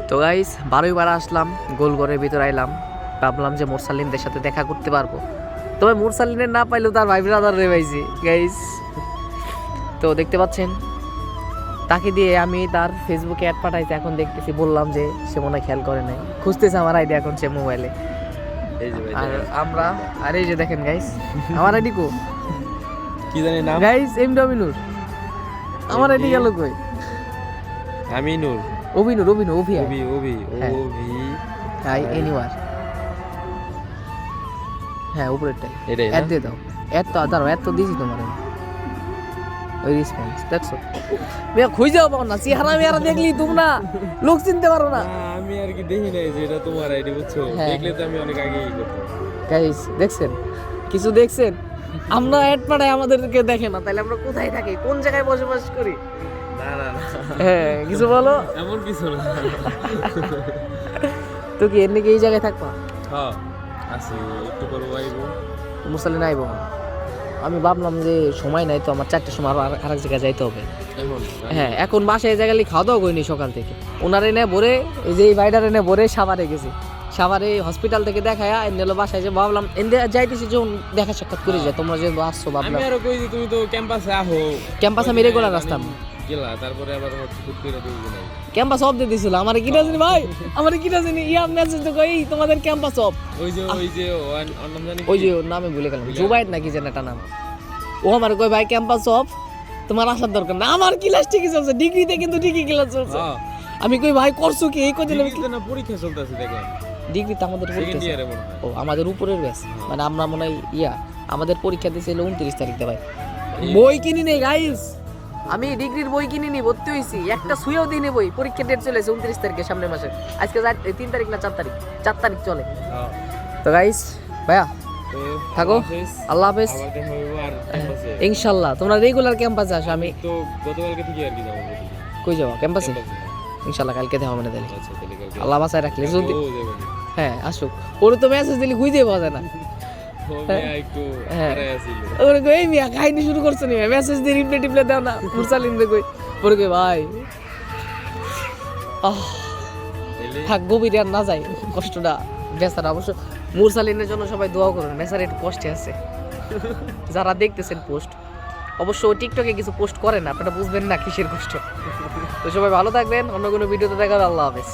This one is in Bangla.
তো গাইস 12ই বার আসলাম, গোলঘরের ভিতরে আইলাম, ভাবলাম যে মুরসালিনদের সাথে দেখা করতে পারবো, তবে মুরসালিনের না পাইলেও তার ভাই ব্রাদার রে পাইছি গাইস। তো দেখতে পাচ্ছেন তাকে দিয়ে আমি তার ফেসবুকে অ্যাড পাঠাইতে এখন দেখতেছি, বললাম যে সে মনে হয় খেয়াল করে নাই, খুঁজতেছে আমার আইডি এখন সে মোবাইলে। আর আমরা আর এই যে দেখেন গাইস আমার আইডি কো কি জানি নাম গাইস এমডব্লিউ আমার আইডি গেল কই? আমিনুর অভিনুর অভিনু অভি ওবি ওবি হ্যাঁ। ওবি হাই এনিওয়ার, হ্যাঁ উপরেরটাই এটাই অ্যাড না দিয়ে দাও। অ্যাড তো দাঁড়াও, অ্যাড তো দিয়েছি তোমার আমি। ওই রেসপন্স দেখছো মেয়া খুঁজেও পাও না, চেহারা মেয়ারা দেখলি তোমরা লোক চিনতে পারো না। না, আমি আর কি দেখি নাই যে এটা তোমার আইডি, বুঝছো? হ্যাঁ। দেখলে তো আমি অনেক আগেই করতাম। গাইস দেখছেন কিছু দেখছেন? আমরা অ্যাড পাঠাই আমাদেরকে দেখে না, তাহলে আমরা কোথায় থাকি, কোন জায়গায় বসবাস করি? না না না, হ্যাঁ কিছু বলো। এমন কিছু না। তো কি এমনি কি এই জায়গায় থাকবা? হ্যাঁ আসি, একটু পর আইবো। মুসালিন আইব। আমি ভাবলাম যে সময় নাই তো, আমার 4টার সময় আরেক জায়গায় যাইতে হবে। এখন হ্যাঁ এখন বাসায় এই জায়গায় খাওয়া দাওয়া করিনি সকাল থেকে, ওনার এনে ভরে এই যে এই বাইডার এনে ভরে সাভারে গেছি, সাভারে হসপিটাল থেকে দেখায় এনে বাসায় যে ভাবলাম এনে যাইতেছি যে দেখা সাক্ষাৎ করে যায়, তোমরা যে আসছো আমি ভাবলাম। আরো কই যে তুমি তো ক্যাম্পাসে আহো, ক্যাম্পাস আমি রেগুলার আসতাম, গেলা তারপরে আবার হুট করে দুই দিন ক্যাম্পাস অফ দিয়ে দিছিল। আমার কিটা জানি ভাই, আমার কিটা জানি ইয়া মেসেজ তো কই তোমাদের ক্যাম্পাস অফ। ওই যে অন্য জানি ওই যে ওর নামে ভুলে গেলাম, জুবাইর নাকি যেন একটা নাম, ও আমার কই ভাই ক্যাম্পাস অফ, তোমার আসার দরকার না। আমার ক্লাস ঠিকই চলছে, ডিগ্রিতে কিন্তু ঠিকই ক্লাস চলছে। হ্যাঁ আমি কই ভাই করছো কি এই কদিন? ডিগ্রিতে না পরীক্ষা চলতেছে দেখলাম, ডিগ্রিতে আমাদের সেকেন্ড পরীক্ষা ইয়ারে মনে হয়। ও আমাদের উপরের ব্যাচ, মানে আমরা মনে হয় আমাদের পরীক্ষা দিয়েছিল 29 তারিখে ভাই। বই কিনি নেই গাইস, আমি ডিগ্রির বই কিনি নি, ভর্তি হয়েছি একটা সুয়েও দিনে বই। পরীক্ষা ডেট চলেছে 29 তারিখে সামনের মাসে, আজকে 3 তারিখ না 4 তারিখ, 4 তারিখ চলে। হ্যাঁ তো গাইস ভাইয়া তো থাকো, আল্লাহ হাফেজ। আবার দেখা হইবো আর ক্যাম্পাসে। ইনশাল্লাহ তোমরা রেগুলার ক্যাম্পাসে আসো। আমি তো গতকালকে থেকে আর কি যাবো কই যাবো? ক্যাম্পাসে ক্যাম্পাসে। ইনশাল্লাহ কালকে দেখা হবে না তাহলে, আচ্ছা তাহলে কালকে আল্লাহ বাসায় রাখলে যদি। ও যাবে না। হ্যাঁ আসুক, ওর তো মেসেজ দিলে খুঁজে পাওয়া যায় না। ও মিয়া একটু হ্যাঁ। পরে আসিল। ওরে কই এই মিয়া কাহিনী শুরু করছো নি, মেসেজ দিয়ে রিপ্লাই টিপ্লাই দাও না। মুরসালিন দে কই ওরে কই ভাই তাইলে থাক গভীর আর না যায়, কষ্টটা বেচারা। অবশ্য মুরসালিনের জন্য সবাই দোয়া করুন, বেচারা একটু কষ্টে আছে। যারা দেখতেছেন পোস্ট, অবশ্য ও টিকটকে কিছু পোস্ট করে না, আপনারা বুঝবেন না কিসের কষ্ট। তো সবাই ভালো থাকবেন, অন্য কোনো ভিডিওতে দেখা হবে। আল্লাহ হাফেজ।